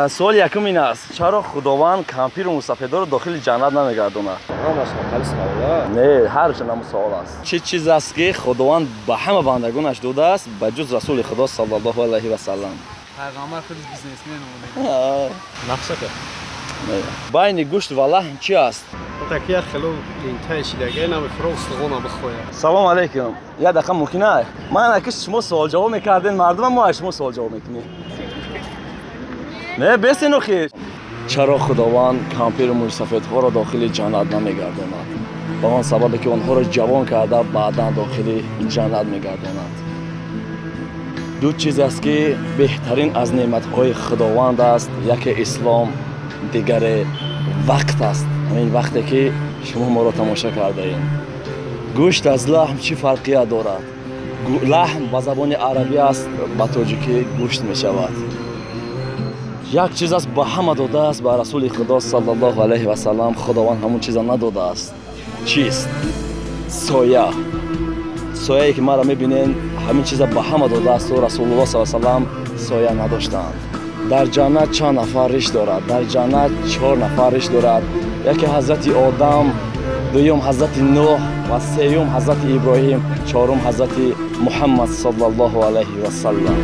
سوال یکم این است چرا خداوند کمپیر و موسفیدا رو داخل جنت نمیگردونه؟ نه، هر چنم سوال است. چه چیز است که خداوند به همه بندگانش داده است به جز رسول خدا صلی الله علیه و سلم؟ پیغمبر خود بیزنسمن اومده. نقشه بین گوشت و لحم چی است؟ تاکیه خلو این تایشیدگی نمی فروست غنا بخوره. سلام علیکم. یه دقیقه ممکنه من اگه شما سوال جواب میکردین مردم ما شما سوال جواب میکنیم. نه بسینو خیر. چرا خداوند کمپیر و موسفیدها را داخل جنت نمیگرداند؟ به آن سببی که آنها را جوان کرده بعدا داخل جنت میگرداند. دو چیز است که بهترین از نعمت‌های خداوند است. یک اسلام، دیگر وقت است. همین وقتی که شما ما را تماشا کرده اید. گوشت از لحم چی فرقیت دارد؟ لحم به زبان عربی است، به تاجیکی گوشت می شود. یک چیز است به همه داده است، به رسول خدا صلی الله علیه و سلم خداوند همون چیزا نداده است. چیست؟ سایه. سایه‌ای که ما را می‌بینین همین چیزا به همه داده است و رسول الله صلی الله علیه و سلم سایه نداشتند. در جنت چند نفر ریش دارد؟ در جنت 4 نفر ریش دارد. یکی حضرت آدم، دوم حضرت نوح و سوم حضرت ابراهیم، چهارم حضرت محمد صلی الله علیه و سلم.